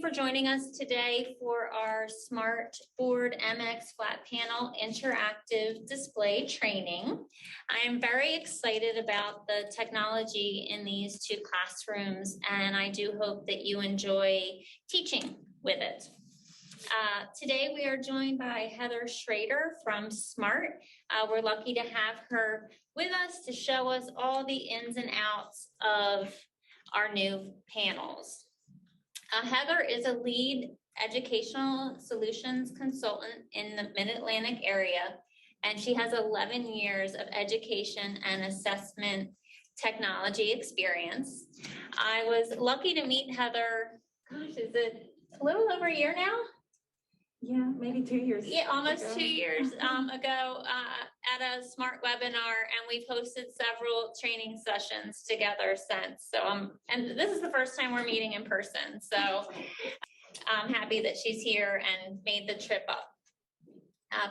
you for joining us today for our Smart Board MX Flat Panel Interactive Display Training. I am very excited about the technology in these two classrooms, and I do hope that you enjoy teaching with it. Today we are joined by Heather Schrader from Smart. We're lucky to have her with us to show us all the ins and outs of our new panels. Heather is a lead educational solutions consultant in the Mid-Atlantic area, and she has 11 years of education and assessment technology experience. I was lucky to meet Heather, gosh, is it a little over a year now? Yeah, maybe 2 years. Yeah, almost 2 years ago at a Smart webinar, and we've hosted several training sessions together since. So, and this is the first time we're meeting in person. So I'm happy that she's here and made the trip up.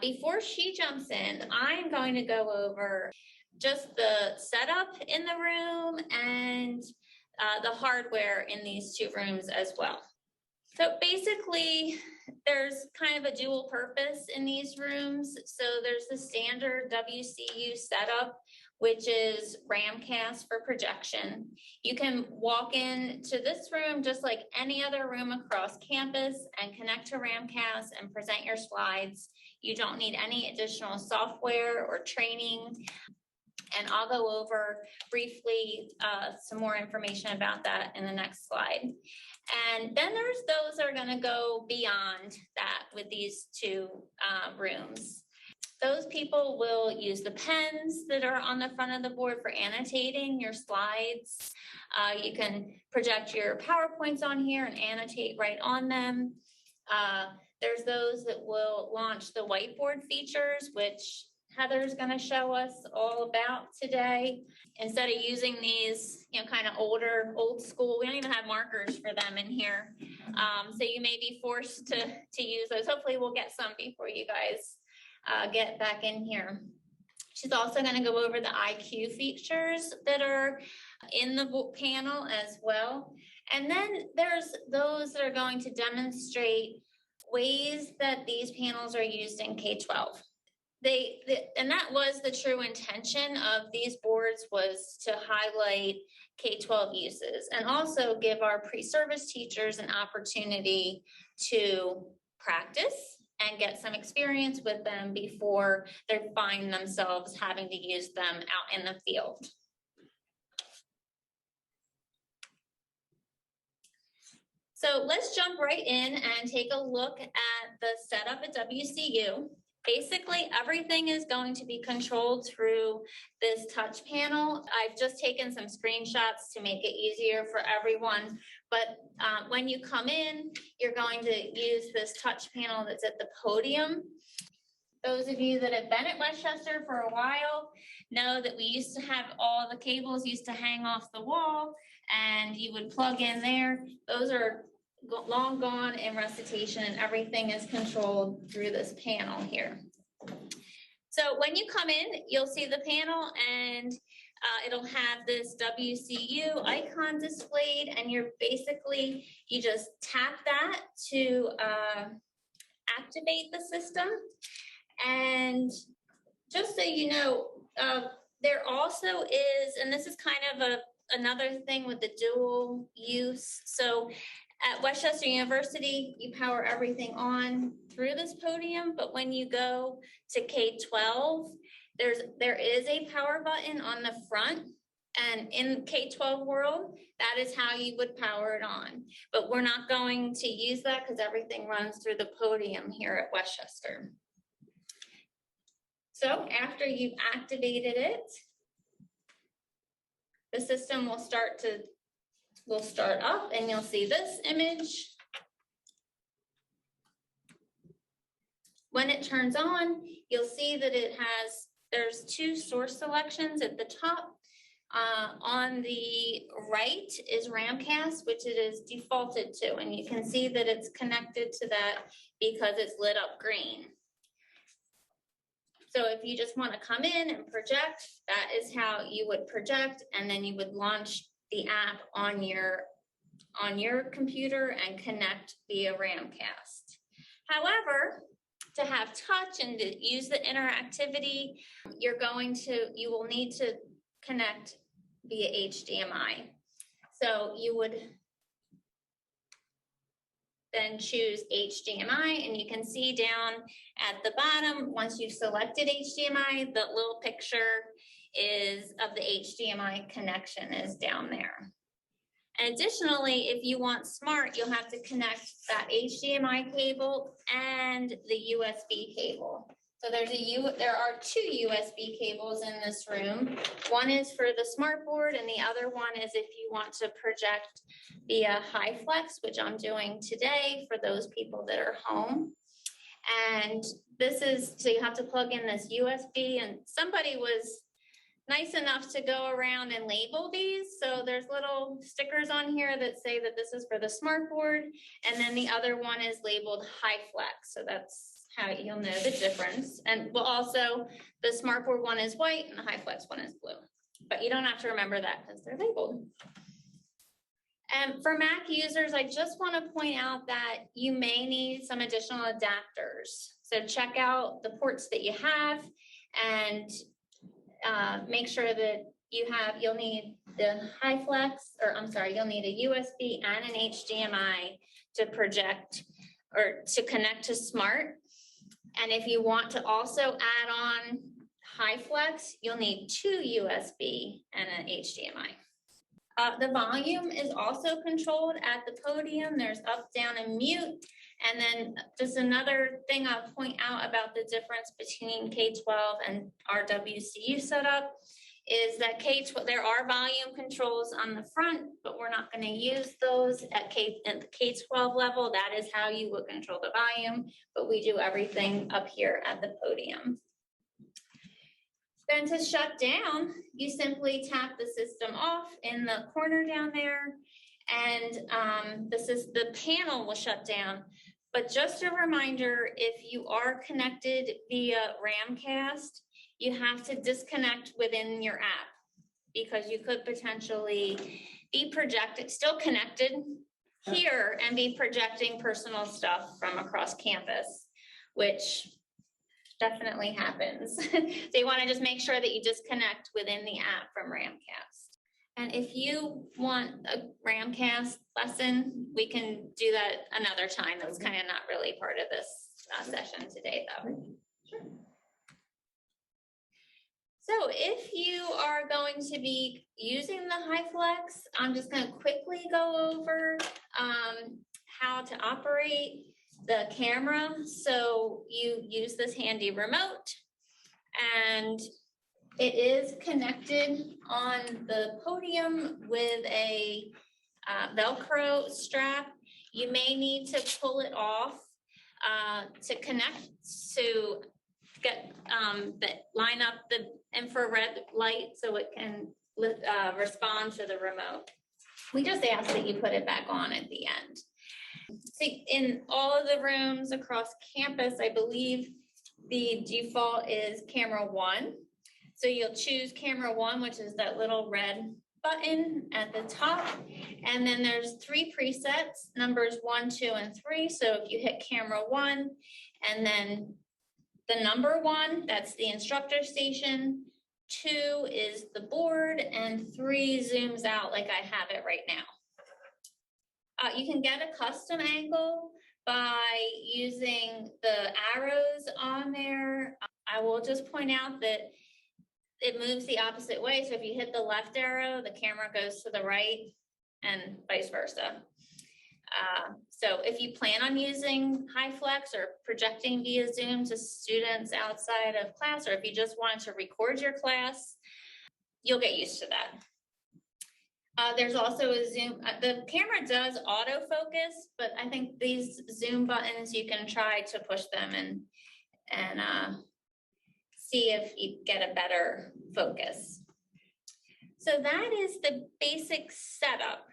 Before she jumps in, I'm going to go over just the setup in the room and the hardware in these two rooms as well. So basically, there's kind of a dual purpose in these rooms. So there's the standard WCU setup, which is Ramcast for projection. You can walk into this room just like any other room across campus and connect to Ramcast and present your slides. You don't need any additional software or training. And I'll go over briefly some more information about that in the next slide. And then there's those that are going to go beyond that with these two rooms. Those people will use the pens that are on the front of the board for annotating your slides. You can project your PowerPoints on here and annotate right on them. There's those that will launch the whiteboard features, which Heather's going to show us all about today. Instead of using these, kind of old school, we don't even have markers for them in here. So you may be forced to use those. Hopefully we'll get some before you guys get back in here. She's also going to go over the IQ features that are in the panel as well. And then there's those that are going to demonstrate ways that these panels are used in K-12. And that was the true intention of these boards, was to highlight K-12 uses and also give our pre-service teachers an opportunity to practice and get some experience with them before they find themselves having to use them out in the field. So let's jump right in and take a look at the setup at WCU. Basically, everything is going to be controlled through this touch panel. I've just taken some screenshots to make it easier for everyone. But when you come in, you're going to use this touch panel that's at the podium. Those of you that have been at Westchester for a while know that we used to have all the cables used to hang off the wall, and you would plug in there. Those are long gone in recitation, and everything is controlled through this panel here. So when you come in, you'll see the panel, and it'll have this WCU icon displayed, and you just tap that to activate the system. And just so you know, there also is, and this is kind of another thing with the dual use. So at Westchester University, you power everything on through this podium, but when you go to K-12, there is a power button on the front, and in K-12 world, that is how you would power it on. But we're not going to use that because everything runs through the podium here at Westchester. So after you've activated it, the system will start up, and you'll see this image. When it turns on, you'll see that there's two source selections at the top. On the right is Ramcast, which it is defaulted to, and you can see that it's connected to that because it's lit up green. So if you just want to come in and project, that is how you would project, and then you would launch the app on your on your computer and connect via Ramcast. However, to have touch and to use the interactivity, you will need to connect via HDMI. So you would then choose HDMI, and you can see down at the bottom, once you've selected HDMI, the little picture is of the HDMI connection is down there. And additionally, if you want smart, you'll have to connect that HDMI cable and the USB cable. So there are two USB cables in this room. One is for the smart board, and the other one is if you want to project via HiFlex, which I'm doing today for those people that are home. And so you have to plug in this USB, and somebody was nice enough to go around and label these. So there's little stickers on here that say that this is for the smart board, and then the other one is labeled HiFlex. So that's how you'll know the difference. And also the smart board one is white and the HiFlex one is blue, but you don't have to remember that because they're labeled. And for Mac users, I just want to point out that you may need some additional adapters. So check out the ports that you have and make sure that you'll need the you'll need a USB and an HDMI to project or to connect to smart. And if you want to also add on HiFlex, you'll need two USB and an HDMI. The volume is also controlled at the podium. There's up, down, and mute. And then just another thing I'll point out about the difference between K-12 and our WCU setup is that there are volume controls on the front, but we're not going to use those at the K-12 level. That is how you would control the volume, but we do everything up here at the podium. Then to shut down, you simply tap the system off in the corner down there, and the panel will shut down. But just a reminder, if you are connected via Ramcast, you have to disconnect within your app because you could potentially be still connected here and be projecting personal stuff from across campus, which definitely happens. So you want to just make sure that you disconnect within the app from Ramcast. And if you want a Ramcast lesson, we can do that another time. That's kind of not really part of this session today, though. Sure. So if you are going to be using the HiFlex, I'm just going to quickly go over how to operate the camera. So you use this handy remote, and it is connected on the podium with a Velcro strap. You may need to pull it off to connect to get line up the infrared light so it can respond to the remote. We just ask that you put it back on at the end. See, in all of the rooms across campus, I believe the default is camera 1. So you'll choose camera 1, which is that little red button at the top. And then there's 3 presets, numbers 1, 2, and 3. So if you hit camera 1 and then the number 1, that's the instructor station, 2 is the board, and 3 zooms out like I have it right now. You can get a custom angle by using the arrows on there. I will just point out that it moves the opposite way. So if you hit the left arrow, the camera goes to the right and vice versa. So if you plan on using HiFlex or projecting via Zoom to students outside of class, or if you just want to record your class, you'll get used to that. There's also a zoom. The camera does autofocus, but I think these zoom buttons, you can try to push them and see if you get a better focus. So that is the basic setup.